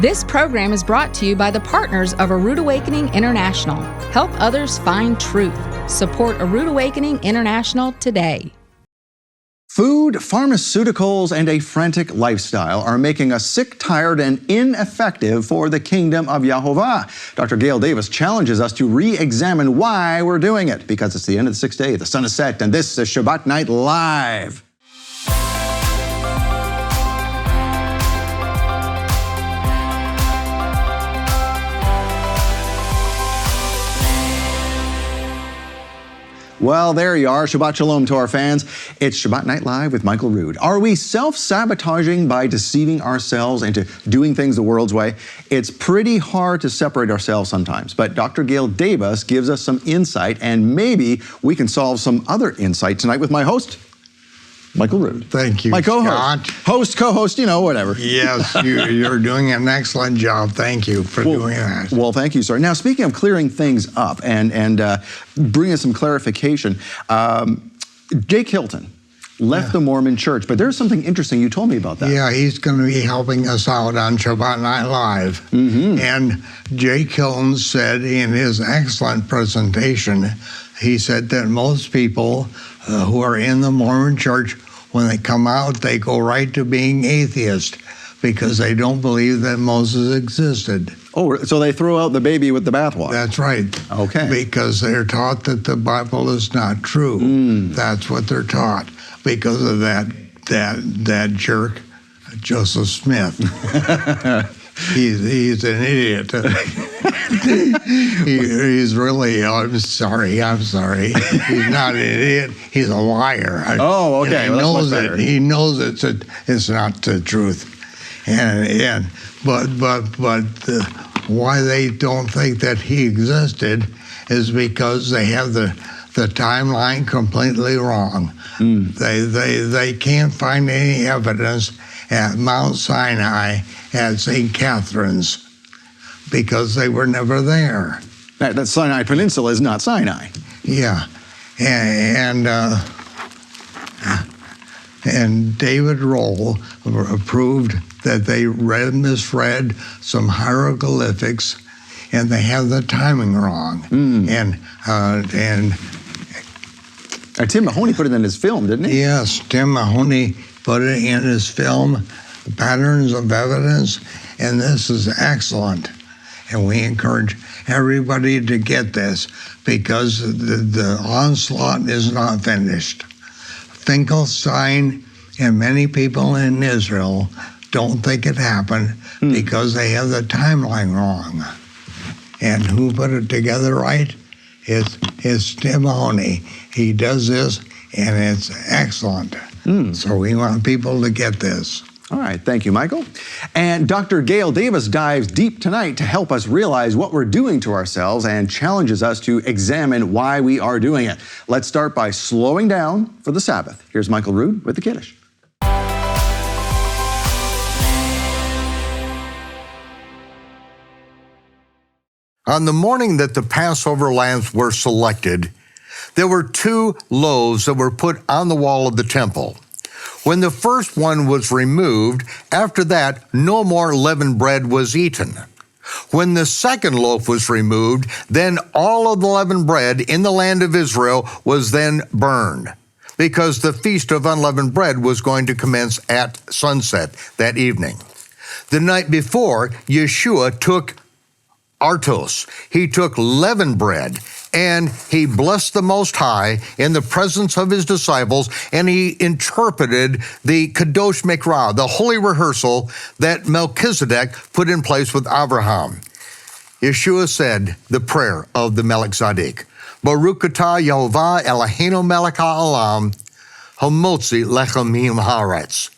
This program is brought to you by the partners of A Rood Awakening International. Help others find truth. Support A Rood Awakening International today. Food, pharmaceuticals, and a frantic lifestyle are making us sick, tired, and ineffective for the kingdom of Yahovah. Dr. Gail Davis challenges us to re-examine why we're doing it, because it's the end of the sixth day, the sun is set, and this is Shabbat Night Live. Well, there you are. Shabbat Shalom to our fans. It's Shabbat Night Live with Michael Rood. Are we self-sabotaging by deceiving ourselves into doing things the world's way? It's pretty hard to separate ourselves sometimes, but Dr. Gail Davis gives us some insight, and maybe we can solve some other insight tonight with my host, Michael Rood. Thank you, my co-host. Scott. Host, co-host, you know, whatever. Yes, you're doing an excellent job. Thank you for doing that. Well, thank you, sir. Now, speaking of clearing things up and bringing some clarification, Jake Hilton left the Mormon Church, but there's something interesting. You told me about that. Yeah, he's going to be helping us out on Shabbat Night Live. Mm-hmm. And Jake Hilton said in his excellent presentation, he said that most people who are in the Mormon Church, when they come out, they go right to being atheist because they don't believe that Moses existed. Oh, so they throw out the baby with the bathwater. That's right. Okay. Because they're taught that the Bible is not true. That's what they're taught because of that jerk, Joseph Smith. He's an idiot. He's really, I'm sorry. He's not an idiot. He's a liar. Oh, okay. He knows it. He knows it's not the truth. But why they don't think that he existed is because they have the timeline completely wrong. They can't find any evidence at Mount Sinai at St. Catherine's because they were never there. That Sinai Peninsula is not Sinai. Yeah, and David Roll proved that they misread some hieroglyphics, and they have the timing wrong. And Tim Mahoney put it in his film, didn't he? Yes, Tim Mahoney put it in his film, Patterns of Evidence, and this is excellent. And we encourage everybody to get this because the onslaught is not finished. Finkelstein and many people in Israel don't think it happened because they have the timeline wrong. And who put it together right? It's Tim Mahoney. He does this, and it's excellent. So we want people to get this. All right, thank you, Michael. And Dr. Gail Davis dives deep tonight to help us realize what we're doing to ourselves and challenges us to examine why we are doing it. Let's start by slowing down for the Sabbath. Here's Michael Rood with the Kiddush. On the morning that the Passover lambs were selected, there were 2 loaves that were put on the wall of the temple. When the first one was removed, after that, no more leavened bread was eaten. When the second loaf was removed, then all of the leavened bread in the land of Israel was then burned, because the feast of unleavened bread was going to commence at sunset that evening. The night before, Yeshua took artos. He took leavened bread, and he blessed the Most High in the presence of his disciples, and he interpreted the Kadosh Mikra, the holy rehearsal that Melchizedek put in place with Abraham. Yeshua said the prayer of the Melech Tzaddik, Baruch atah Yehovah Eloheinu melech ha'olam, hamotzi lechem haaretz.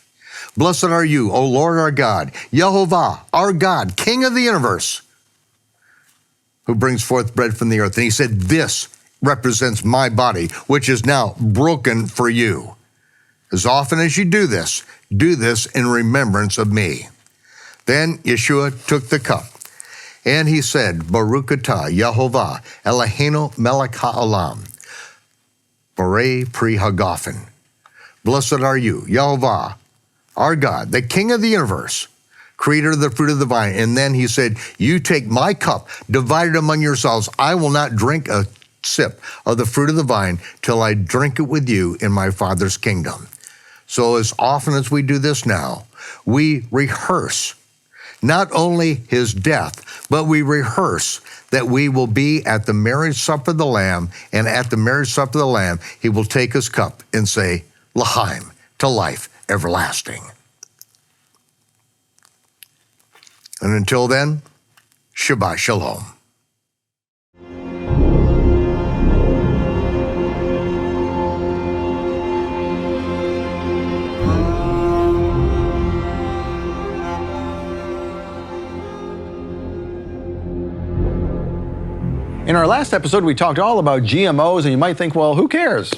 Blessed are you, O Lord our God, Yehovah, our God, King of the universe, who brings forth bread from the earth. And he said, this represents my body, which is now broken for you. As often as you do this in remembrance of me. Then Yeshua took the cup, and he said, Baruch atah Yehovah Eloheinu melech ha'olam, Borei pri hagafen. Blessed are you, Yehovah, our God, the King of the universe, creator of the fruit of the vine. And then he said, you take my cup, divide it among yourselves. I will not drink a sip of the fruit of the vine till I drink it with you in my Father's kingdom. So as often as we do this now, we rehearse not only his death, but we rehearse that we will be at the marriage supper of the Lamb, and at the marriage supper of the Lamb, he will take his cup and say, L'chaim, to life everlasting. And until then, Shabbat Shalom. In our last episode, we talked all about GMOs, and you might think, well, who cares?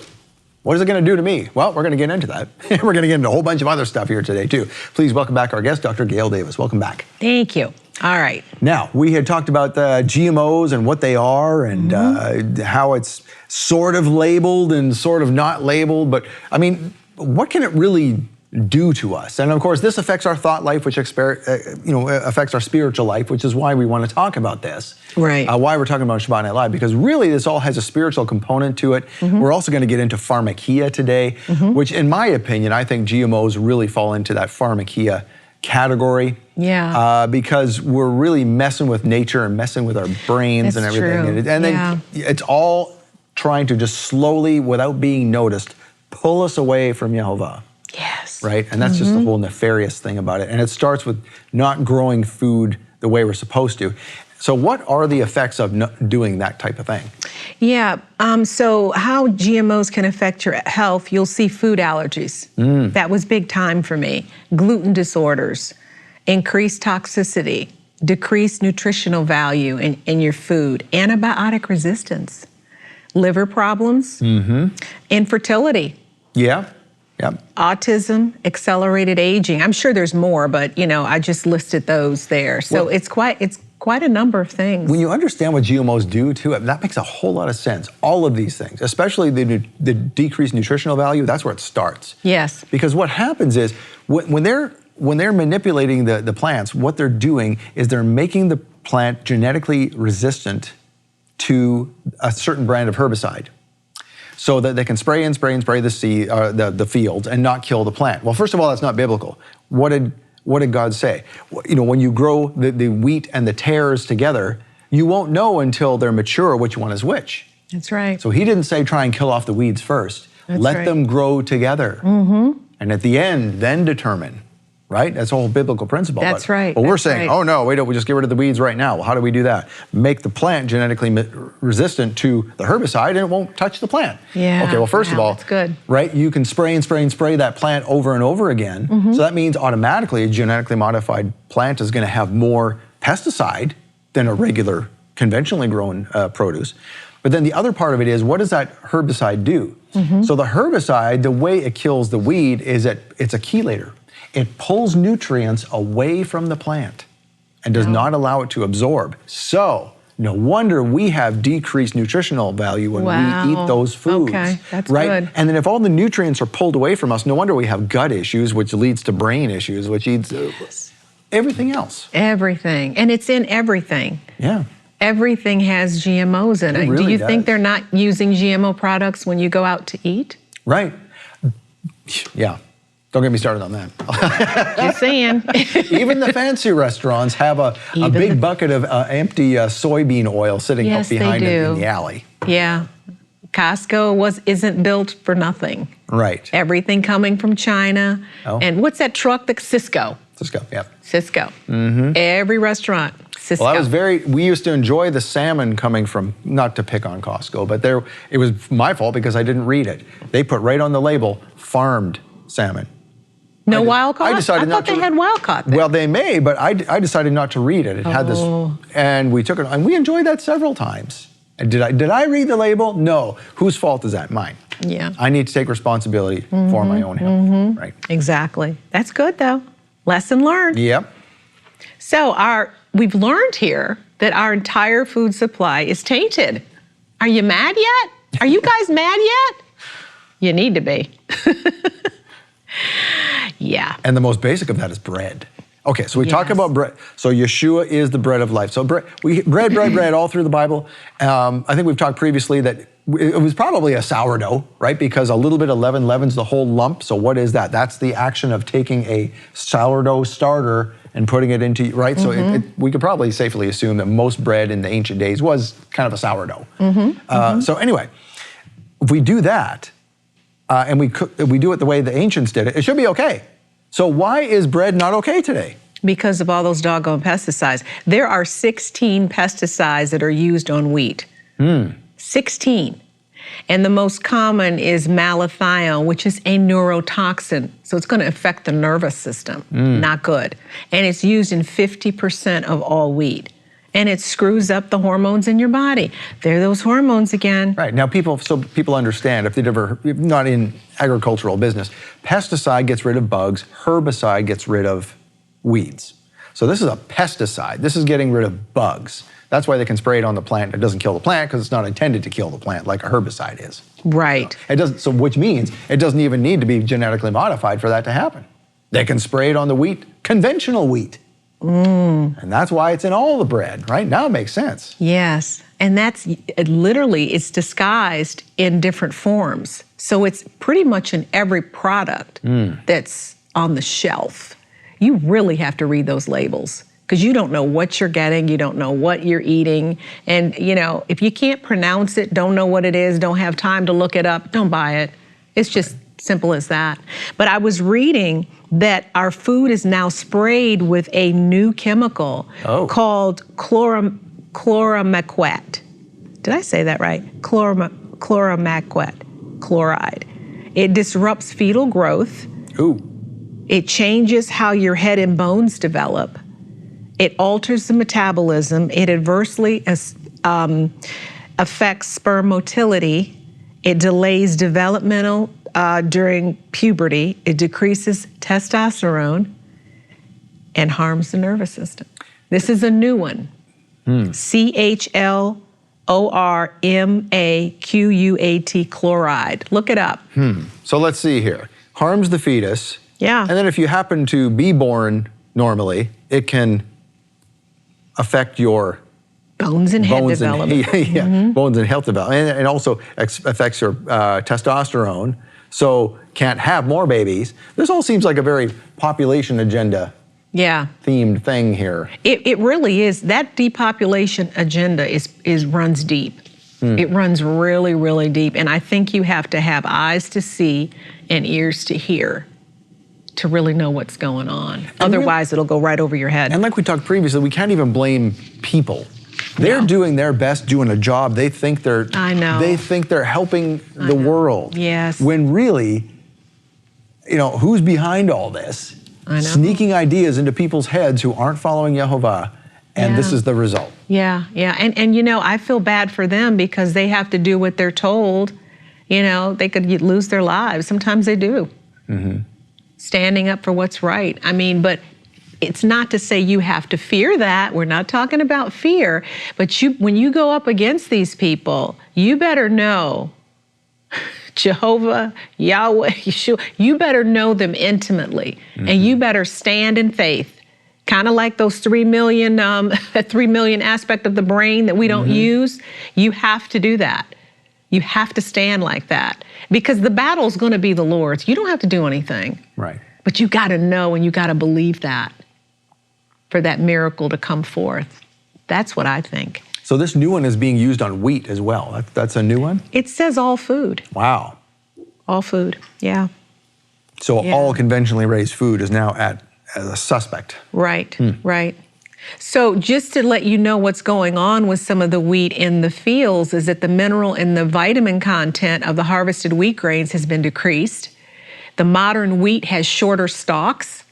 What is it going to do to me? Well, we're going to get into that. We're going to get into a whole bunch of other stuff here today, too. Please welcome back our guest, Dr. Gail Davis. Welcome back. Thank you. All right. Now, we had talked about the GMOs and what they are and how it's sort of labeled and sort of not labeled. But, I mean, what can it really do to us? And of course, this affects our thought life, which affects our spiritual life, which is why we want to talk about this. Right. Why we're talking about Shabbat Night Live, because really this all has a spiritual component to it. We're also going to get into pharmakia today, which in my opinion, I think GMOs really fall into that pharmakia category. Yeah. Because we're really messing with nature and messing with our brains and everything. True. And then it's all trying to just slowly, without being noticed, pull us away from Yehovah. Yes. Right? And that's just the whole nefarious thing about it. And it starts with not growing food the way we're supposed to. So what are the effects of doing that type of thing? Yeah. So how GMOs can affect your health, you'll see food allergies. That was big time for me. Gluten disorders, increased toxicity, decreased nutritional value in your food, antibiotic resistance, liver problems, infertility. Yeah. Yep. Autism, accelerated aging. I'm sure there's more, but I just listed those there. So it's quite a number of things. When you understand what GMOs do too, that makes a whole lot of sense. All of these things, especially the decreased nutritional value, that's where it starts. Yes. Because what happens is when they're manipulating the plants, what they're doing is they're making the plant genetically resistant to a certain brand of herbicide, so that they can spray the fields and not kill the plant. Well, first of all, that's not biblical. What did God say? When you grow the wheat and the tares together, you won't know until they're mature which one is which. That's right. So he didn't say try and kill off the weeds first. Let them grow together. And at the end, then determine. Right? That's a whole biblical principle. That's right. But we're saying, oh no, we just get rid of the weeds right now. Well, how do we do that? Make the plant genetically resistant to the herbicide and it won't touch the plant. Yeah. Okay, well, first of all, that's good. Right? You can spray that plant over and over again. So that means automatically a genetically modified plant is going to have more pesticide than a regular conventionally grown produce. But then the other part of it is, what does that herbicide do? So the herbicide, the way it kills the weed is that it's a chelator. It pulls nutrients away from the plant and does not allow it to absorb. So no wonder we have decreased nutritional value when we eat those foods. Okay, that's right? good. And then if all the nutrients are pulled away from us, no wonder we have gut issues, which leads to brain issues, which leads to everything else. Everything. And it's in everything. Yeah. Everything has GMOs in it. really Do you does. think they're not using GMO products when you go out to eat? Right. Yeah. Don't get me started on that. Just saying. Even the fancy restaurants have a big bucket of empty soybean oil sitting up behind it in the alley. Yeah. Costco isn't built for nothing. Right. Everything coming from China. Oh. And what's that truck? The Cisco. Cisco, yeah. Cisco. Every restaurant, Cisco. Well, we used to enjoy the salmon coming from, not to pick on Costco, but it was my fault because I didn't read it. They put right on the label, farmed salmon. No wild caught? I decided thought they had wild caught there. Well, they may, but I decided not to read it. It had this, and we took it, and we enjoyed that several times. And did I read the label? No. Whose fault is that? Mine. Yeah. I need to take responsibility for my own health. Right. Exactly. That's good though. Lesson learned. Yep. So we've learned here that our entire food supply is tainted. Are you mad yet? Are you guys mad yet? You need to be. Yeah. And the most basic of that is bread. Okay, so we talk Yes. about bread. So Yeshua is the bread of life. So bread all through the Bible. I think we've talked previously that it was probably a sourdough, right? Because a little bit of leaven leavens the whole lump. So what is that? That's the action of taking a sourdough starter and putting it into, right? So we could probably safely assume that most bread in the ancient days was kind of a sourdough. So anyway, if we do that, and we do it the way the ancients did it, it should be okay. So why is bread not okay today? Because of all those doggone pesticides. There are 16 pesticides that are used on wheat. 16. And the most common is malathion, which is a neurotoxin. So it's going to affect the nervous system. Not good. And it's used in 50% of all wheat. And it screws up the hormones in your body. There are those hormones again. Right, now people understand, if not in agricultural business, pesticide gets rid of bugs, herbicide gets rid of weeds. So this is a pesticide. This is getting rid of bugs. That's why they can spray it on the plant. It doesn't kill the plant because it's not intended to kill the plant like a herbicide is. Right. It doesn't. So which means it doesn't even need to be genetically modified for that to happen. They can spray it on the wheat, conventional wheat. And that's why it's in all the bread, right? Now it makes sense. Yes, and that's literally, it's disguised in different forms. So it's pretty much in every product that's on the shelf. You really have to read those labels because you don't know what you're getting, you don't know what you're eating. And if you can't pronounce it, don't know what it is, don't have time to look it up, don't buy it. It's just simple as that. But I was reading that our food is now sprayed with a new chemical called chloramaquat. Did I say that right? Chloramaquat, chloride. It disrupts fetal growth. It changes how your head and bones develop. It alters the metabolism. It adversely affects sperm motility. It delays developmental during puberty. It decreases testosterone and harms the nervous system. This is a new one. CHLORMAQUAT, chloride. Look it up. So let's see here. Harms the fetus. Yeah. And then if you happen to be born normally, it can affect your bones and head development. Bones and health development. And it also affects your testosterone. So can't have more babies. This all seems like a very population agenda themed thing here. It really is. That depopulation agenda runs deep. It runs really, really deep. And I think you have to have eyes to see and ears to hear to really know what's going on. Otherwise, it'll go right over your head. And like we talked previously, we can't even blame people. They're doing their best, doing a job. They think they're they think they're helping the world. Yes. When really, who's behind all this? I know. Sneaking ideas into people's heads who aren't following Yehovah, and this is the result. Yeah. And I feel bad for them because they have to do what they're told. They could lose their lives. Sometimes they do. Standing up for what's right. I mean, but it's not to say you have to fear that. We're not talking about fear. But when you go up against these people, you better know Jehovah, Yahweh, Yeshua, you better know them intimately. And you better stand in faith. Kind of like those 3 million, that 3 million aspect of the brain that we don't use. You have to do that. You have to stand like that. Because the battle's going to be the Lord's. You don't have to do anything. Right. But you got to know and you got to believe that for that miracle to come forth. That's what I think. So this new one is being used on wheat as well. That's a new one? It says all food. Wow. All food, yeah. So all conventionally raised food is now as a suspect. Right, right. So just to let you know what's going on with some of the wheat in the fields is that the mineral and the vitamin content of the harvested wheat grains has been decreased. The modern wheat has shorter stalks,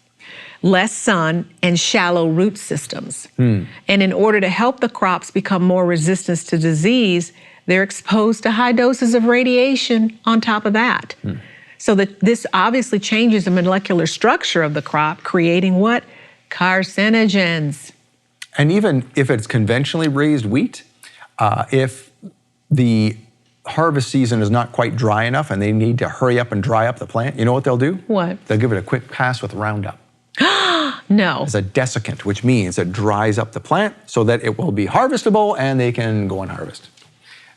less sun, and shallow root systems. And in order to help the crops become more resistant to disease, they're exposed to high doses of radiation on top of that. So this obviously changes the molecular structure of the crop, creating what? Carcinogens. And even if it's conventionally raised wheat, if the harvest season is not quite dry enough and they need to hurry up and dry up the plant, you know what they'll do? What? They'll give it a quick pass with Roundup. No. As a desiccant, which means it dries up the plant so that it will be harvestable and they can go and harvest.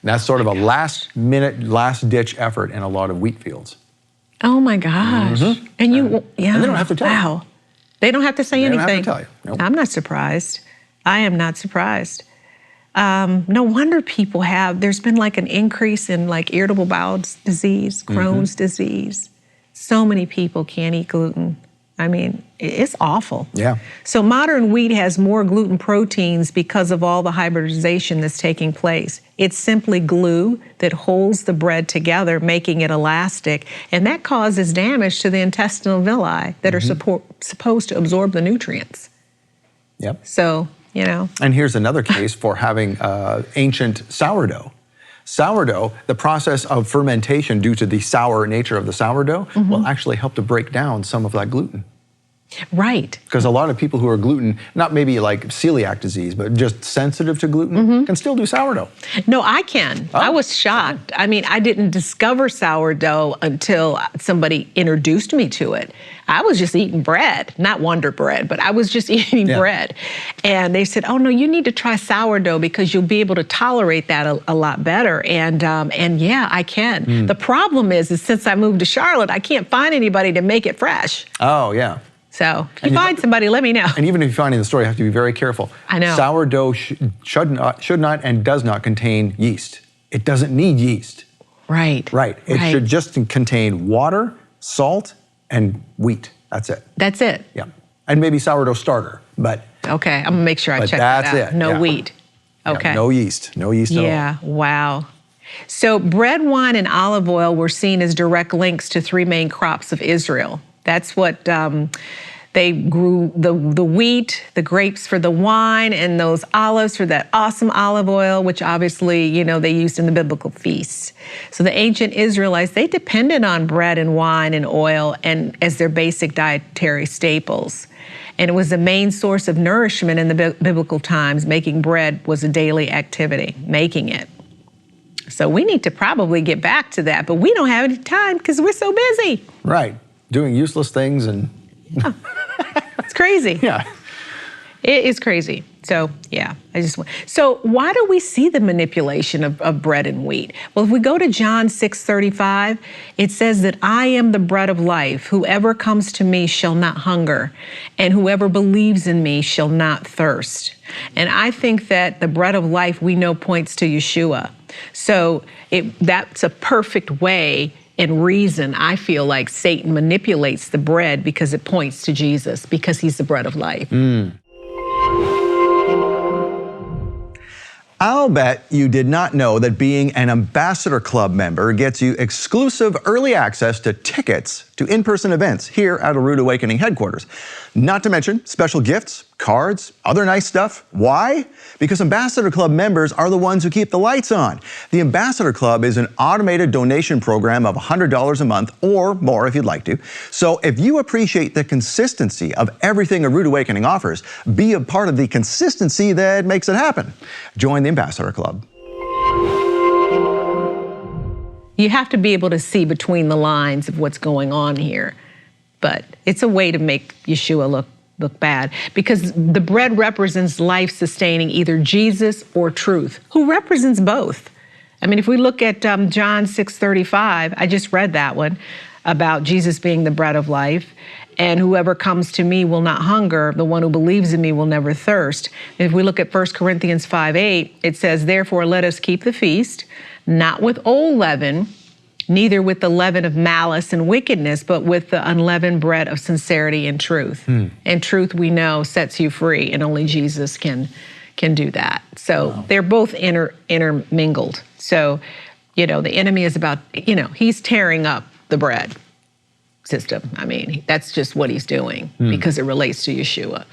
And that's sort of a last-minute, last-ditch effort in a lot of wheat fields. Oh my gosh. Mm-hmm. And they don't have to tell you. Wow. They don't have to say anything. They don't have to tell you. Nope. I'm not surprised. I am not surprised. No wonder people there's been like an increase in like irritable bowel disease, Crohn's disease. So many people can't eat gluten. I mean, it's awful. Yeah. So modern wheat has more gluten proteins because of all the hybridization that's taking place. It's simply glue that holds the bread together, making it elastic, and that causes damage to the intestinal villi that are supposed to absorb the nutrients. Yep. So, you know. And here's another case for having ancient sourdough. Sourdough, the process of fermentation due to the sour nature of the sourdough will actually help to break down some of that gluten. Right. Because a lot of people who are gluten, not maybe like celiac disease, but just sensitive to gluten, can still do sourdough. No, I can. Oh. I was shocked. I mean, I didn't discover sourdough until somebody introduced me to it. I was just eating bread, not Wonder Bread, but I was just eating bread. And they said, oh no, you need to try sourdough because you'll be able to tolerate that a lot better. And yeah, I can. The problem is since I moved to Charlotte, I can't find anybody to make it fresh. Oh, yeah. So if you find somebody, let me know. And even if you're finding the store, you have to be very careful. I know. Sourdough should not and does not contain yeast. It doesn't need yeast. Right. Right. It should just contain water, salt, and wheat. That's it. That's it. Yeah. And maybe sourdough starter, but. Okay, I'm gonna make sure I check that out. That's it. No wheat. Okay. Yeah, no yeast. No yeast at all. Yeah, wow. So bread, wine, and olive oil were seen as direct links to three main crops of Israel. That's what they grew, the wheat, the grapes for the wine, and those olives for that awesome olive oil, which obviously, you know, they used in the biblical feasts. So the ancient Israelites, they depended on bread and wine and oil and as their basic dietary staples. And it was the main source of nourishment in the biblical times. Making bread was a daily activity, making it. So we need to probably get back to that, but we don't have any time because we're so busy. Right. Doing useless things and. It's crazy. Yeah. It is crazy. So yeah, so why do we see the manipulation of bread and wheat? Well, if we go to John 6:35, it says that I am the bread of life. Whoever comes to me shall not hunger, and whoever believes in me shall not thirst. And I think that the bread of life we know points to Yeshua. So that's a perfect way and reason I feel like Satan manipulates the bread because it points to Jesus, because he's the bread of life. I'll bet you did not know that being an Ambassador Club member gets you exclusive early access to tickets to in-person events here at a Rood Awakening headquarters. Not to mention special gifts, cards, other nice stuff. Why? Because Ambassador Club members are the ones who keep the lights on. The Ambassador Club is an automated donation program of $100 a month or more if you'd like to. So if you appreciate the consistency of everything a Rood Awakening offers, be a part of the consistency that makes it happen. Join the Ambassador Club. You have to be able to see between the lines of what's going on here. But it's a way to make Yeshua look bad, because the bread represents life-sustaining either Jesus or truth, who represents both. I mean, if we look at John 6:35, I just read that one about Jesus being the bread of life, and whoever comes to me will not hunger, the one who believes in me will never thirst. If we look at 1 Corinthians 5:8, it says, therefore let us keep the feast, not with old leaven, neither with the leaven of malice and wickedness, but with the unleavened bread of sincerity and truth. And truth, we know, sets you free, and only Jesus can do that. So they're both intermingled. So, you know, the enemy is about, you know, he's tearing up the bread system. I mean, that's just what he's doing because it relates to Yeshua.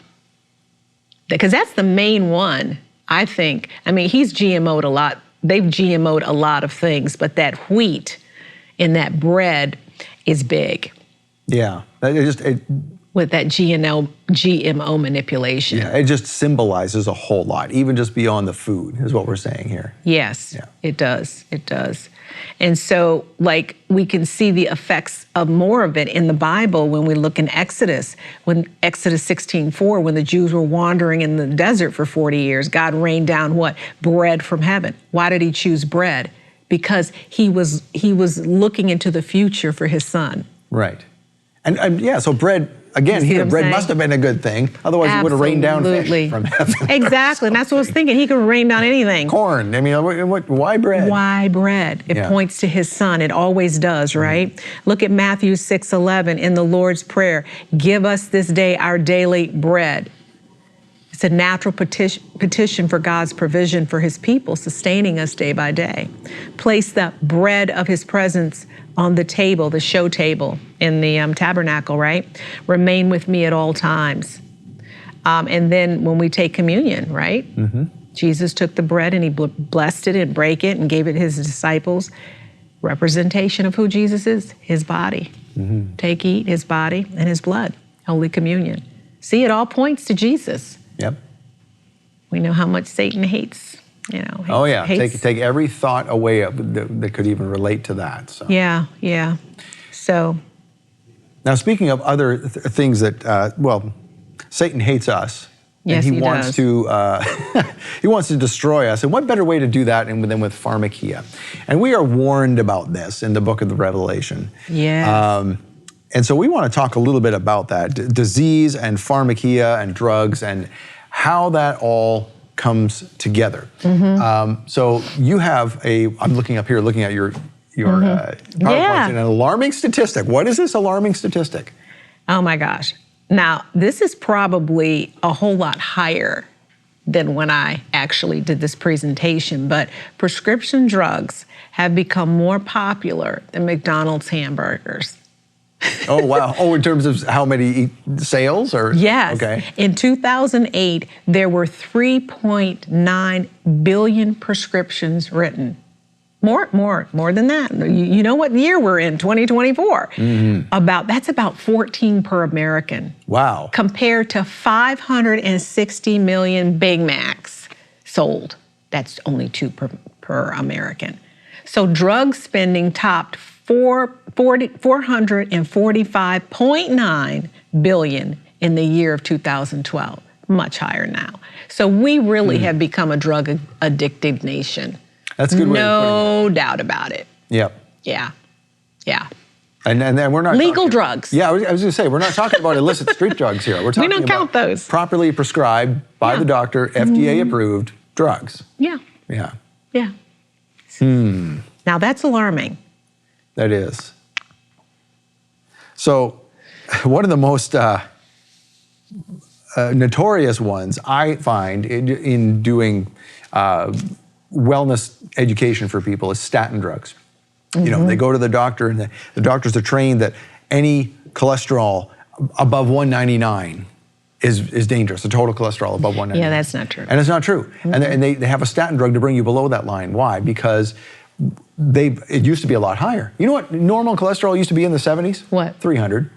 Because that's the main one, I think. I mean, he's GMO'd a lot. They've GMO'd a lot of things, but that wheat in that bread is big. Yeah. with that GMO manipulation. Yeah, it just symbolizes a whole lot, even just beyond the food, is what we're saying here. Yes, Yeah. it does. It does. And so, like, we can see the effects of more of it in the Bible when we look in Exodus. When Exodus 16:4, when the Jews were wandering in the desert for 40 years, God rained down what? Bread from heaven. Why did he choose bread? Because he was looking into the future for his son. Right. And yeah, so bread, again, You see here, what I'm bread saying? must have been a good thing. Otherwise, it would have rained down Absolutely. fish from heaven. Exactly, and that's what I was thinking. He could rain down anything. Corn. I mean, why bread? Why bread? It Yeah. points to his son. It always does, right? Look at Matthew 6:11 in the Lord's Prayer. Give us this day our daily bread. It's a natural petition for God's provision for his people, sustaining us day by day. Place the bread of his presence on the table, the show table in the tabernacle, right? Remain with me at all times. And then when we take communion, right? Jesus took the bread and he blessed it and break it and gave it his disciples. Representation of who Jesus is, his body. Take, eat his body and his blood, Holy Communion. See, it all points to Jesus. Yep. We know how much Satan hates, Oh yeah, hates. take every thought away that could even relate to that. So. Yeah, yeah. So, Now, speaking of other things that, Satan hates us. Yes, and he wants does. to he wants to destroy us. And what better way to do that than with pharmakia? And we are warned about this in the book of the Revelation. yes. And so we want to talk a little bit about that, disease and pharmakia and drugs and how that all comes together. So you have I'm looking up here, looking at your PowerPoint, an alarming statistic. What is this alarming statistic? Oh my gosh. Now, this is probably a whole lot higher than when I actually did this presentation, but prescription drugs have become more popular than McDonald's hamburgers. Oh, wow. Oh, in terms of how many sales? Or Yes. Okay. In 2008, there were 3.9 billion prescriptions written. More than that. You know what year we're in, 2024. That's about 14 per American. Wow. Compared to 560 million Big Macs sold. That's only 2 per American. So drug spending topped 445.9 billion in the year of 2012. Much higher now. So we really have become a drug addicted nation. That's a good way of putting it. No doubt about it. Yep. Yeah. Yeah. And we're not Legal talking- drugs. Yeah, I was going to say, we're not talking about illicit street drugs here. We're talking don't count about those. properly prescribed by the doctor, FDA approved drugs. Yeah. Yeah, Yeah. Now that's alarming. that is. So one of the most notorious ones I find in doing wellness education for people is statin drugs. You know, they go to the doctor and the doctors are trained that any cholesterol above 199 is dangerous, the total cholesterol above 199. Yeah, that's not true. And it's not true. And they have a statin drug to bring you below that line. Why? Because it used to be a lot higher. You know what normal cholesterol used to be in the 70s? What? 300.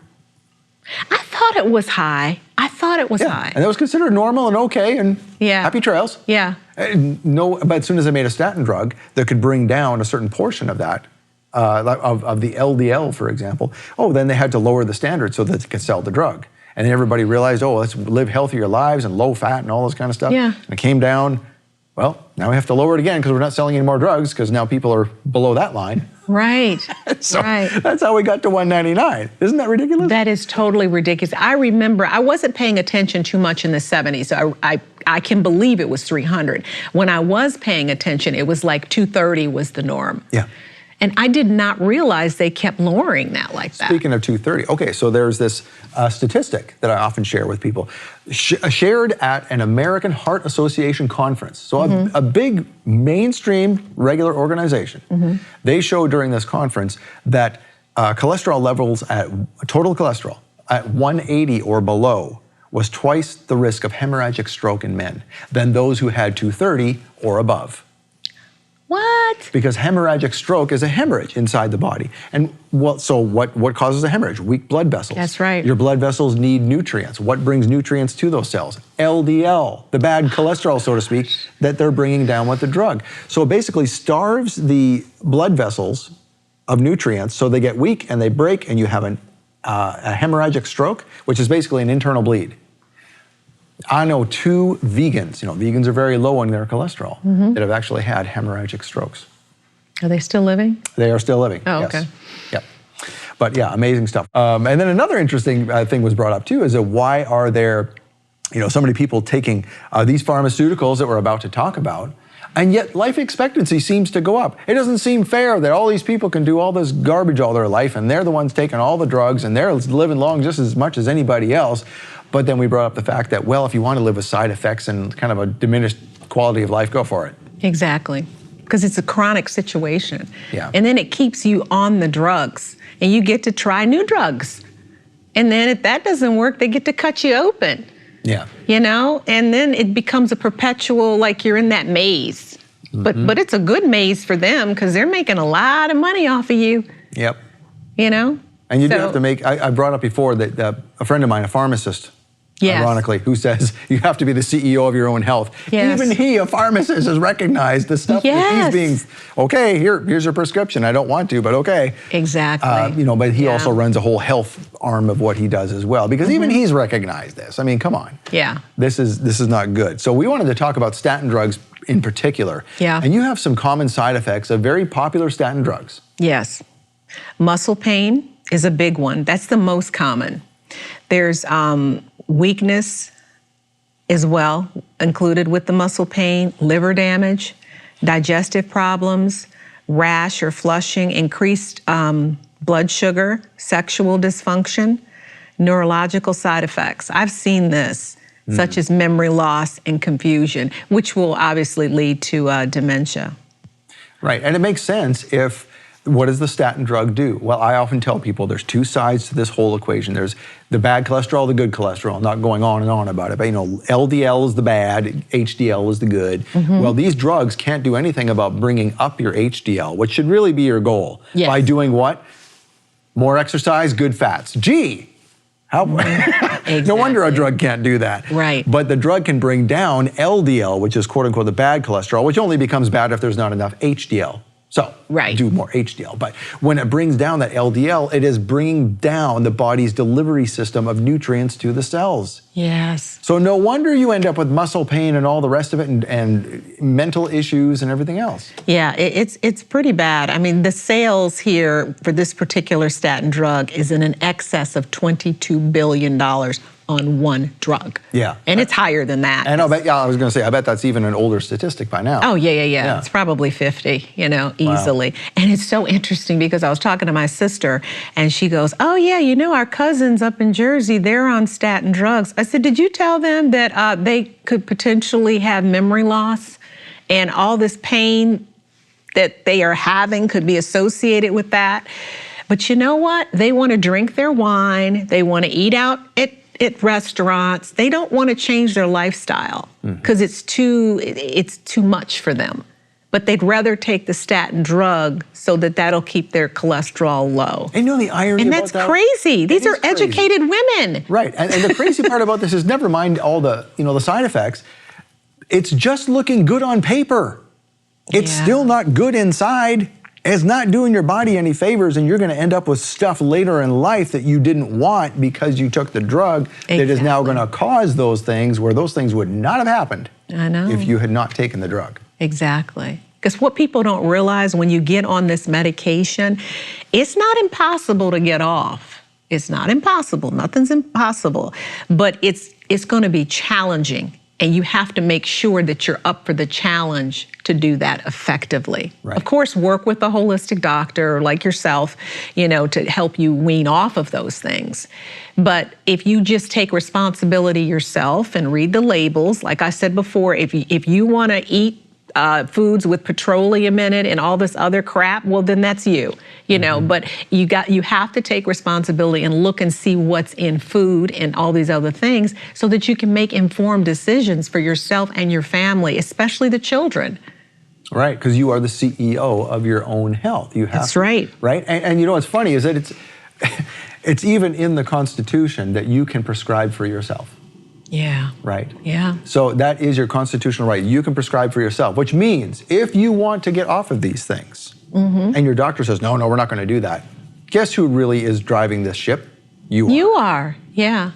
I thought it was high. High. And that was considered normal and okay and Yeah. happy trails. Yeah. But as soon as they made a statin drug that could bring down a certain portion of that, of the LDL, for example, then they had to lower the standard so that they could sell the drug. And then everybody realized, let's live healthier lives and low fat and all this kind of stuff. Yeah. And it came down, now we have to lower it again because we're not selling any more drugs because now people are below that line. Right. So right. that's how we got to 199. Isn't that ridiculous? That is totally ridiculous. I remember I wasn't paying attention too much in the 70s. So I can believe it was 300. When I was paying attention, it was like 230 was the norm. Yeah. And I did not realize they kept lowering that like that. Speaking of 230, okay, so there's this statistic that I often share with people, shared at an American Heart Association conference. So a big mainstream regular organization. They showed during this conference that cholesterol levels total cholesterol at 180 or below was twice the risk of hemorrhagic stroke in men than those who had 230 or above. What? Because hemorrhagic stroke is a hemorrhage inside the body. And so what causes a hemorrhage? Weak blood vessels. That's right. Your blood vessels need nutrients. What brings nutrients to those cells? LDL, the bad cholesterol, so to speak, that they're bringing down with the drug. So it basically starves the blood vessels of nutrients, so they get weak and they break, and you have a hemorrhagic stroke, which is basically an internal bleed. I know 2 vegans, vegans are very low on their cholesterol, that have actually had hemorrhagic strokes. Are they still living? They are still living, Oh, yes. okay. Yep. But yeah, amazing stuff. And then another interesting thing was brought up too, is that why are there, so many people taking these pharmaceuticals that we're about to talk about, and yet life expectancy seems to go up. It doesn't seem fair that all these people can do all this garbage all their life, and they're the ones taking all the drugs, and they're living long just as much as anybody else. But then we brought up the fact that, well, if you want to live with side effects and kind of a diminished quality of life, go for it. Exactly. Because it's a chronic situation. Yeah. And then it keeps you on the drugs, and you get to try new drugs. And then if that doesn't work, they get to cut you open. Yeah. And then it becomes a perpetual, like you're in that maze. But it's a good maze for them because they're making a lot of money off of you. Yep. And you do have to make, I brought up before that a friend of mine, a pharmacist, Yes. ironically, who says you have to be the CEO of your own health. Yes. Even he, a pharmacist, has recognized the stuff that Yes. he's being, okay, here's your prescription. I don't want to, but okay. Exactly. But he Yeah. also runs a whole health arm of what he does as well, because even he's recognized this. I mean, come on. Yeah. This is not good. So we wanted to talk about statin drugs in particular. Yeah. And you have some common side effects of very popular statin drugs. Yes. Muscle pain is a big one. That's the most common. There's weakness as well, included with the muscle pain, liver damage, digestive problems, rash or flushing, increased blood sugar, sexual dysfunction, neurological side effects. I've seen this, such as memory loss and confusion, which will obviously lead to dementia. Right, and it makes sense if, what does the statin drug do? Well, I often tell people there's 2 sides to this whole equation. There's the bad cholesterol, the good cholesterol. I'm not going on and on about it, but LDL is the bad, HDL is the good. Well, these drugs can't do anything about bringing up your HDL, which should really be your goal. Yes. By doing what? More exercise, good fats. Gee, how, no wonder a drug can't do that. Right. But the drug can bring down LDL, which is quote unquote the bad cholesterol, which only becomes bad if there's not enough HDL. So do more HDL. But when it brings down that LDL, it is bringing down the body's delivery system of nutrients to the cells. Yes. So no wonder you end up with muscle pain and all the rest of it, and mental issues and everything else. Yeah, it's pretty bad. I mean, the sales here for this particular statin drug is in an excess of $22 billion on one drug. Yeah. And it's higher than that. And I was going to say, I bet that's even an older statistic by now. Oh, yeah. It's probably 50, easily. Wow. And it's so interesting because I was talking to my sister and she goes, oh yeah, our cousins up in Jersey, they're on statin drugs. I said, did you tell them that they could potentially have memory loss and all this pain that they are having could be associated with that? But you know what? They want to drink their wine. They want to eat out at restaurants. They don't want to change their lifestyle because it's too much for them. But they'd rather take the statin drug so that that'll keep their cholesterol low. And the irony and about that's that? crazy. These are crazy. educated women. Right, and the crazy part about this is, never mind all the, the side effects, it's just looking good on paper. It's still not good inside. It's not doing your body any favors, and you're going to end up with stuff later in life that you didn't want because you took the drug that is now going to cause those things, where those things would not have happened if you had not taken the drug. Exactly. Because what people don't realize when you get on this medication, it's not impossible to get off. It's not impossible. Nothing's impossible. But it's going to be challenging. And you have to make sure that you're up for the challenge to do that effectively. Right. Of course, work with a holistic doctor like yourself, to help you wean off of those things. But if you just take responsibility yourself and read the labels, like I said before, if you want to eat foods with petroleum in it and all this other crap, well, then that's you, but you have to take responsibility and look and see what's in food and all these other things so that you can make informed decisions for yourself and your family, especially the children. Right, because you are the CEO of your own health. You have That's right. Right, and you know what's funny is that it's even in the Constitution that you can prescribe for yourself. Yeah. Right. Yeah. So that is your constitutional right. You can prescribe for yourself, which means if you want to get off of these things, and your doctor says, no, we're not going to do that. Guess who really is driving this ship? You are. You are. Yeah.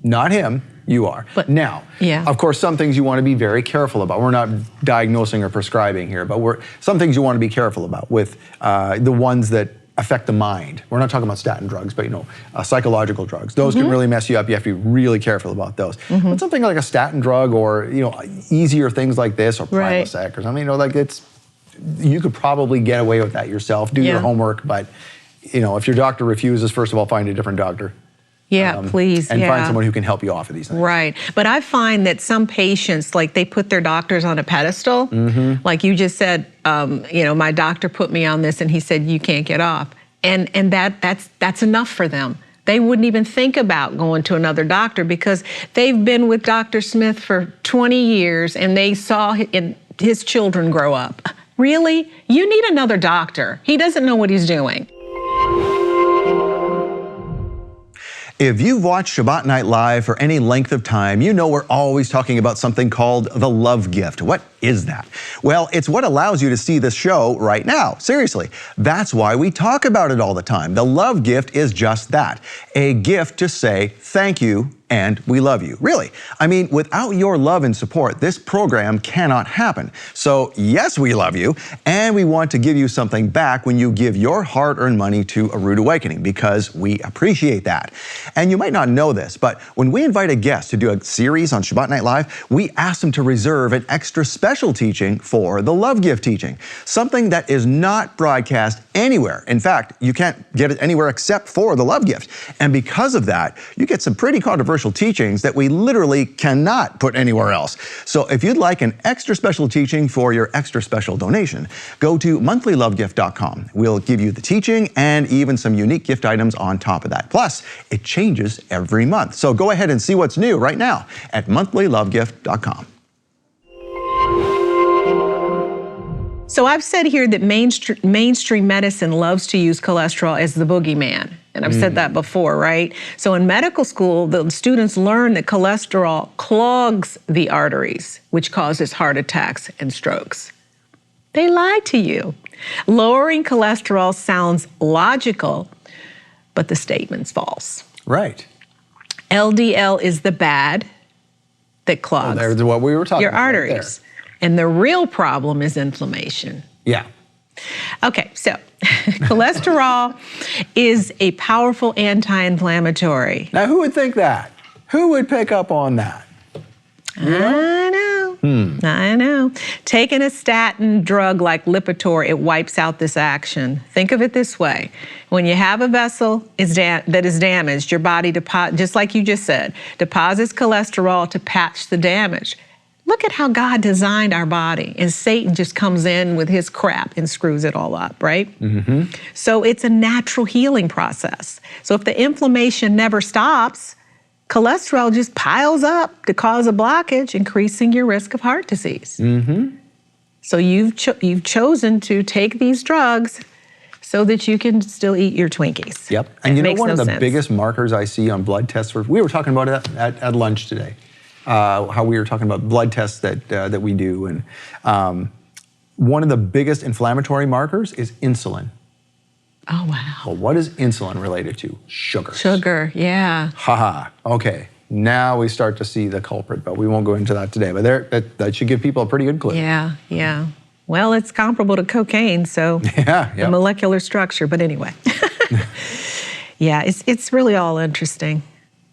Not him. You are. But now, yeah. Of course, some things you want to be very careful about. We're not diagnosing or prescribing here, but some things you want to be careful about with the ones that affect the mind. We're not talking about statin drugs, but psychological drugs. Those can really mess you up. You have to be really careful about those. But something like a statin drug, or easier things like this, or Prilosec, or something, you could probably get away with that yourself. Do your homework, but if your doctor refuses, first of all, find a different doctor. Yeah, please. And find someone who can help you off of these things. Right. But I find that some patients, like, they put their doctors on a pedestal. Like you just said, my doctor put me on this and he said, you can't get off. And that's enough for them. They wouldn't even think about going to another doctor because they've been with Dr. Smith for 20 years and they saw his children grow up. Really? You need another doctor. He doesn't know what he's doing. If you've watched Shabbat Night Live for any length of time, you know we're always talking about something called the love gift. What is that? Well, it's what allows you to see this show right now. Seriously, that's why we talk about it all the time. The love gift is just that, a gift to say thank you and we love you. Really. I mean, without your love and support, this program cannot happen. So yes, we love you, and we want to give you something back when you give your hard-earned money to A Rood Awakening, because we appreciate that. And you might not know this, but when we invite a guest to do a series on Shabbat Night Live, we ask them to reserve an extra special teaching for the love gift teaching, something that is not broadcast anywhere. In fact, you can't get it anywhere except for the love gift. And because of that, you get some pretty controversial teachings that we literally cannot put anywhere else. So if you'd like an extra special teaching for your extra special donation, go to monthlylovegift.com. We'll give you the teaching and even some unique gift items on top of that. Plus, it changes every month. So go ahead and see what's new right now at monthlylovegift.com. So I've said here that mainstream medicine loves to use cholesterol as the boogeyman. And I've said that before, right? So in medical school, the students learn that cholesterol clogs the arteries, which causes heart attacks and strokes. They lied to you. Lowering cholesterol sounds logical, but the statement's false. Right. LDL is the bad that clogs there's what we were talking your about arteries. Right, and the real problem is inflammation. yeah. Okay, so cholesterol is a powerful anti-inflammatory. Now, who would think that? Who would pick up on that? I know. I know. Taking a statin drug like Lipitor, it wipes out this action. Think of it this way. When you have a vessel that is damaged, your body, just like you just said, deposits cholesterol to patch the damage. Look at how God designed our body, and Satan just comes in with his crap and screws it all up, right? So it's a natural healing process. So if the inflammation never stops, cholesterol just piles up to cause a blockage, increasing your risk of heart disease. So you've chosen to take these drugs so that you can still eat your Twinkies. Yep. And you know, one of the biggest markers I see on blood tests, we were talking about it at lunch today. How we were talking about blood tests that we do, and one of the biggest inflammatory markers is insulin. Oh, wow. Well, what is insulin related to? Sugar. Sugar, yeah. Haha. Okay. Now we start to see the culprit, but we won't go into that today. But that should give people a pretty good clue. Yeah, yeah. Well, it's comparable to cocaine, so the molecular structure. But anyway, yeah, it's really all interesting.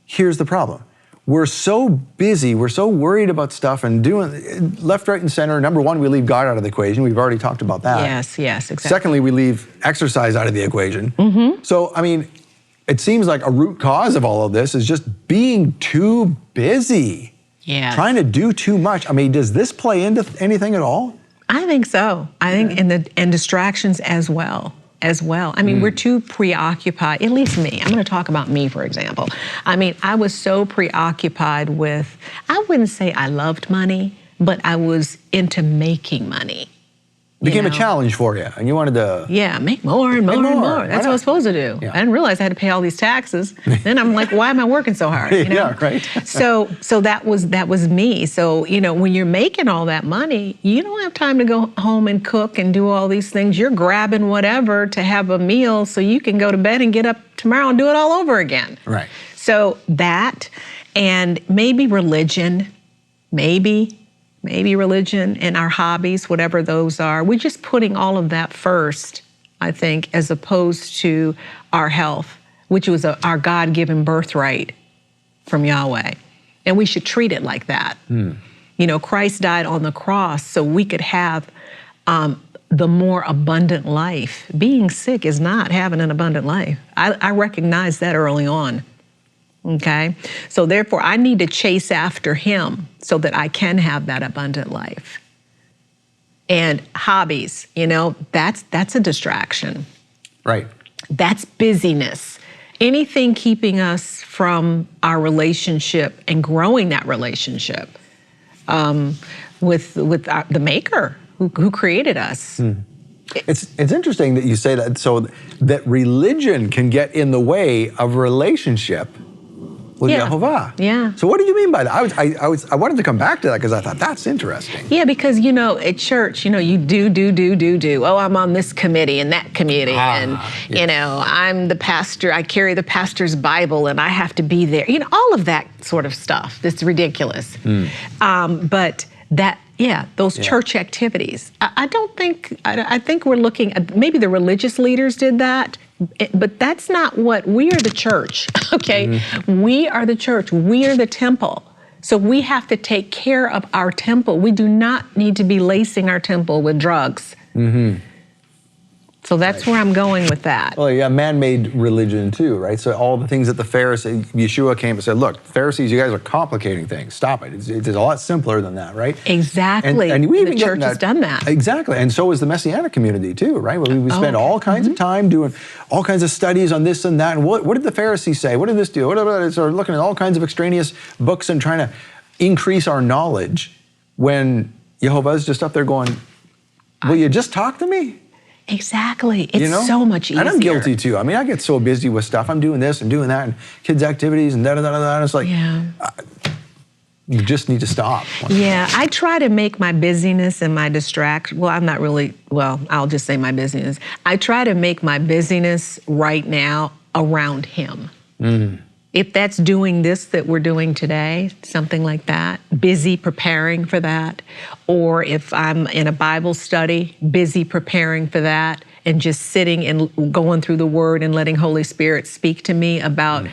Here's the problem. We're so busy, we're so worried about stuff and doing left, right, and center. Number one, we leave God out of the equation. We've already talked about that. Yes, exactly. Secondly, we leave exercise out of the equation. So, I mean, it seems like a root cause of all of this is just being too busy. Yeah. Trying to do too much. I mean, does this play into anything at all? I think so. I think, and distractions as well. I mean, we're too preoccupied, at least me. I'm going to talk about me, for example. I mean, I was so preoccupied with, I wouldn't say I loved money, but I was into making money. became a challenge for you, and you wanted to make more and more and more. That's what I was supposed to do. Yeah. I didn't realize I had to pay all these taxes. Then I'm like, why am I working so hard? You know? Yeah, right. So that was me. So when you're making all that money, you don't have time to go home and cook and do all these things. You're grabbing whatever to have a meal so you can go to bed and get up tomorrow and do it all over again. Right. So that, and maybe religion, maybe religion and our hobbies, whatever those are. We're just putting all of that first, I think, as opposed to our health, which was our God-given birthright from Yahweh. And we should treat it like that. Christ died on the cross so we could have the more abundant life. Being sick is not having an abundant life. I recognized that early on. Okay, so therefore I need to chase after him so that I can have that abundant life. And hobbies, that's a distraction. Right. That's busyness. Anything keeping us from our relationship and growing that relationship with the Maker who created us. It's interesting that you say that, so that religion can get in the way of relationship with Yehovah. Yeah. So what do you mean by that? I wanted to come back to that because I thought that's interesting. Yeah, because at church, you do. Oh, I'm on this committee and that committee, and I'm the pastor. I carry the pastor's Bible, and I have to be there. All of that sort of stuff. That's ridiculous. But that. Yeah, those church activities. I think we're looking at, maybe the religious leaders did that, but that's not what, we are the church, okay? We are the church, we are the temple. So we have to take care of our temple. We do not need to be lacing our temple with drugs. So that's where I'm going with that. Well, yeah, man-made religion too, right? So all the things that the Pharisees, Yeshua came and said, look, Pharisees, you guys are complicating things. Stop it. It's a lot simpler than that, right? Exactly. And we even the church has done that. Exactly. And so is the Messianic community too, right? We spend all kinds of time doing all kinds of studies on this and that. And what did the Pharisees say? What did this do? So looking at all kinds of extraneous books and trying to increase our knowledge when Yehovah's just up there going, will you just talk to me? Exactly. It's so much easier. And I'm guilty too. I mean, I get so busy with stuff. I'm doing this and doing that and kids' activities and da-da-da-da-da. And it's like, you just need to stop. Yeah, I try to make my busyness and my distraction, I'll just say my busyness. I try to make my busyness right now around him. If that's doing this that we're doing today, something like that, busy preparing for that, or if I'm in a Bible study, busy preparing for that, and just sitting and going through the Word and letting Holy Spirit speak to me about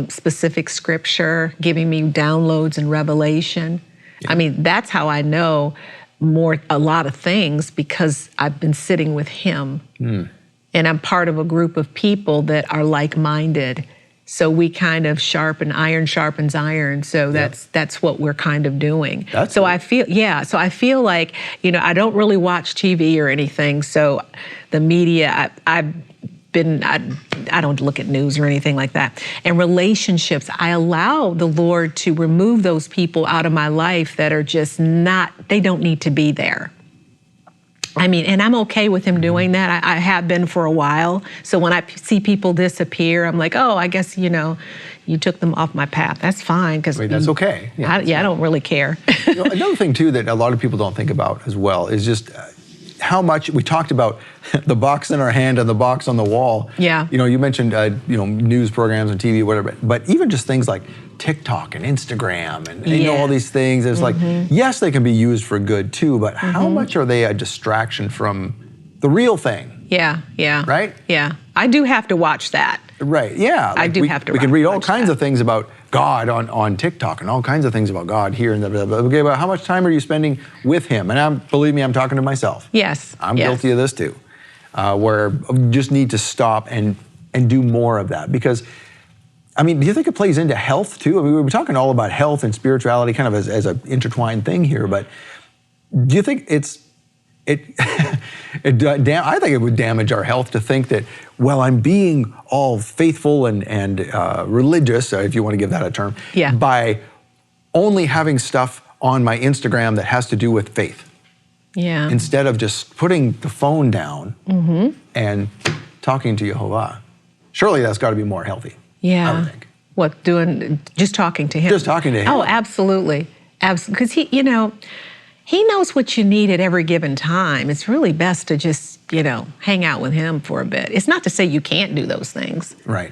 specific scripture, giving me downloads and revelation. I mean, that's how I know a lot of things, because I've been sitting with him. And I'm part of a group of people that are like-minded. So we kind of iron sharpens iron. So that's what we're kind of doing. I feel like, I don't really watch TV or anything. So the media, I don't look at news or anything like that. And relationships, I allow the Lord to remove those people out of my life that are just they don't need to be there. I mean, and I'm okay with him doing that. I have been for a while. So when I see people disappear, I'm like, oh, I guess, you took them off my path. That's fine. That's okay. I don't really care. Another thing, too, that a lot of people don't think about as well is just how much we talked about the box in our hand and the box on the wall. Yeah. You mentioned, news programs and TV, whatever, but even just things like TikTok and Instagram and all these things. It's like, yes, they can be used for good too, but how much are they a distraction from the real thing? Yeah. Right? Yeah. I do have to watch that. Right, yeah. I do have to We can read all watch kinds that. of things about God on TikTok and all kinds of things about God here and there. Okay, but how much time are you spending with him? And believe me, I'm talking to myself. Yes. I'm guilty of this too, where you just need to stop and do more of that. Because, I mean, do you think it plays into health too? I mean, we were talking all about health and spirituality kind of as an intertwined thing here, but do you think I think it would damage our health to think that, well, I'm being all faithful and religious, if you want to give that a term, by only having stuff on my Instagram that has to do with faith. Yeah. instead of just putting the phone down and talking to Jehovah. Surely that's got to be more healthy. Yeah. I would think. What, just talking to him? Just talking to him. Oh, absolutely. Because he knows what you need at every given time. It's really best to just, hang out with him for a bit. It's not to say you can't do those things. Right.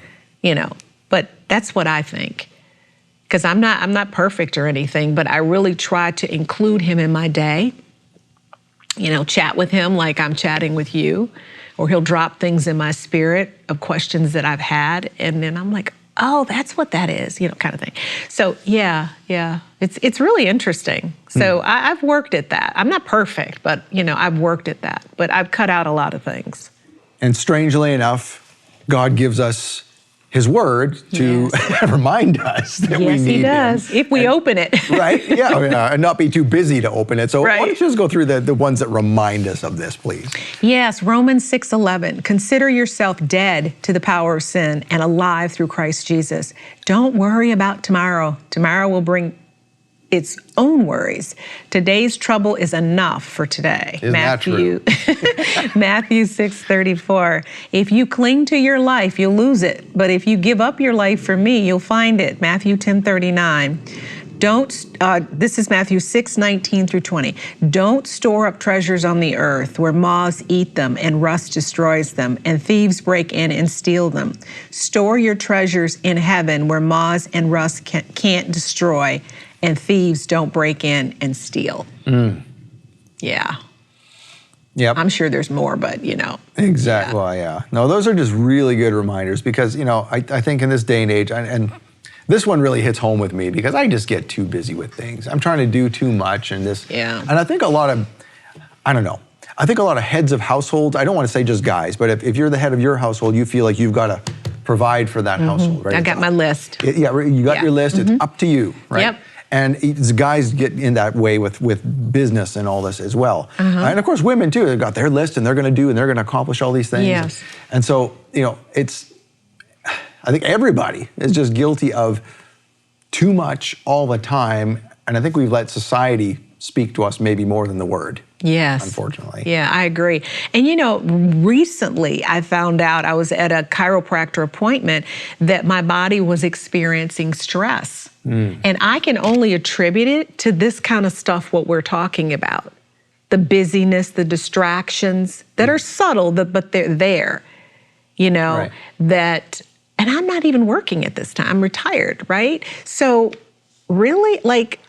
But that's what I think. Because I'm not perfect or anything, but I really try to include him in my day. Chat with him like I'm chatting with you, or he'll drop things in my spirit of questions that I've had, and then I'm like, oh, that's what that is, kind of thing. So yeah, it's really interesting. So I've worked at that. I'm not perfect, but I've worked at that. But I've cut out a lot of things. And strangely enough, God gives us His Word to remind us that we need Him. Yes, He does, if we open it. Right? Yeah, and not be too busy to open it. So Right. why don't you just go through the ones that remind us of this, please? Yes, Romans 6:11. Consider yourself dead to the power of sin and alive through Christ Jesus. Don't worry about tomorrow. Tomorrow will bring its own worries. Today's trouble is enough for today. Isn't that true? Matthew 6:34. If you cling to your life, you'll lose it. But if you give up your life for me, you'll find it. Matthew 10:39. This is Matthew 6:19 through 20. Don't store up treasures on the earth where moths eat them and rust destroys them and thieves break in and steal them. Store your treasures in heaven where moths and rust can't destroy and thieves don't break in and steal. Yeah. Yep. I'm sure there's more, but Exactly. Well, yeah. No, those are just really good reminders because, I think in this day and age, and this one really hits home with me because I just get too busy with things. I'm trying to do too much and this. Yeah. And I think I think a lot of heads of households, I don't want to say just guys, but if you're the head of your household, you feel like you've got to provide for that household, right? I got my list. You got your list. It's up to you, right? Yep. And guys get in that way with business and all this as well. And of course, women too, they've got their list and they're going to do and they're going to accomplish all these things. Yes. And so, I think everybody is just guilty of too much all the time. And I think we've let society speak to us maybe more than the Word. Yes. Unfortunately. Yeah, I agree. And recently I found out, I was at a chiropractor appointment, that my body was experiencing stress. And I can only attribute it to this kind of stuff, what we're talking about. The busyness, the distractions that are subtle, but they're there, Right. And I'm not even working at this time, I'm retired, right? So really,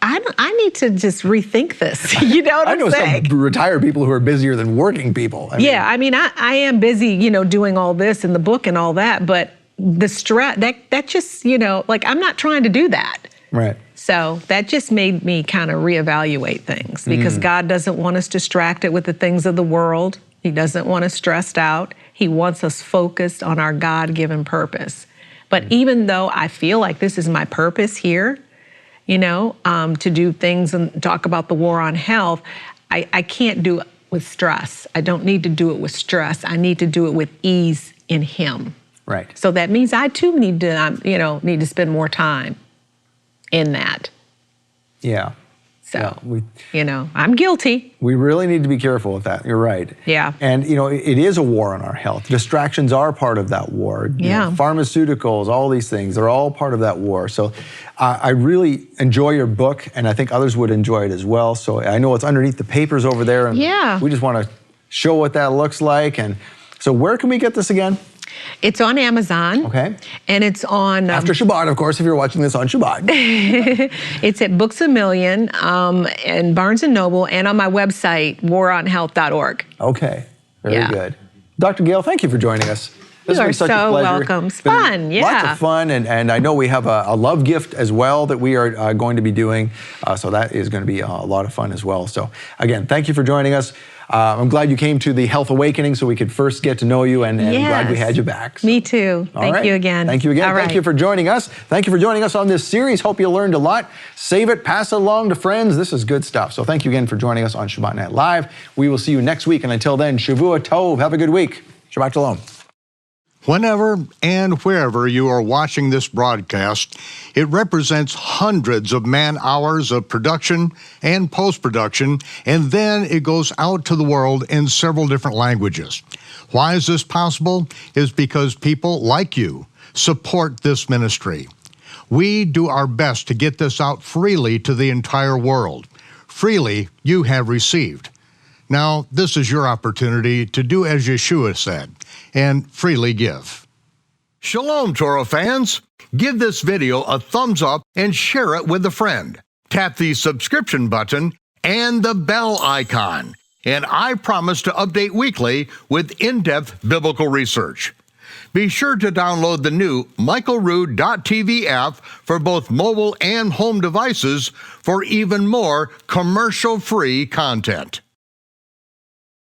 I need to just rethink this. You know what I'm saying? I know some retired people who are busier than working people. I am busy, doing all this in the book and all that, but the stress, that just, I'm not trying to do that. Right. So that just made me kind of reevaluate things because God doesn't want us distracted with the things of the world. He doesn't want us stressed out. He wants us focused on our God-given purpose. But even though I feel like this is my purpose here, to do things and talk about the war on health, I can't do it with stress. I don't need to do it with stress. I need to do it with ease in Him. Right. So that means I too need to spend more time in that. Yeah. So, I'm guilty. We really need to be careful with that. You're right. Yeah. And, it is a war on our health. Distractions are part of that war. Pharmaceuticals, all these things, they're all part of that war. So I really enjoy your book, and I think others would enjoy it as well. So I know it's underneath the papers over there, and we just want to show what that looks like. And so where can we get this again? It's on Amazon. Okay. And it's on... After Shabbat, of course, if you're watching this on Shabbat. It's at Books A Million and Barnes & Noble and on my website, waronhealth.org. Okay. Very good. Dr. Gail, thank you for joining us. This You has are been such a so pleasure. welcome. It's fun, Lots of fun, and I know we have a love gift as well that we are going to be doing, so that is going to be a lot of fun as well. So again, thank you for joining us. I'm glad you came to the Health Awakening so we could first get to know you, and I'm glad we had you back. So. Me too. Thank you again. Thank you again. All right. Thank you for joining us. Thank you for joining us on this series. Hope you learned a lot. Save it, pass it along to friends. This is good stuff. So thank you again for joining us on Shabbat Night Live. We will see you next week, and until then, Shavua Tov. Have a good week. Shabbat Shalom. Whenever and wherever you are watching this broadcast, it represents hundreds of man-hours of production and post-production, and then it goes out to the world in several different languages. Why is this possible? It's because people like you support this ministry. We do our best to get this out freely to the entire world. Freely you have received. Now, this is your opportunity to do as Yeshua said, and freely give. Shalom, Torah fans. Give this video a thumbs up and share it with a friend. Tap the subscription button and the bell icon, and I promise to update weekly with in-depth biblical research. Be sure to download the new michaelrood.tv app for both mobile and home devices for even more commercial-free content.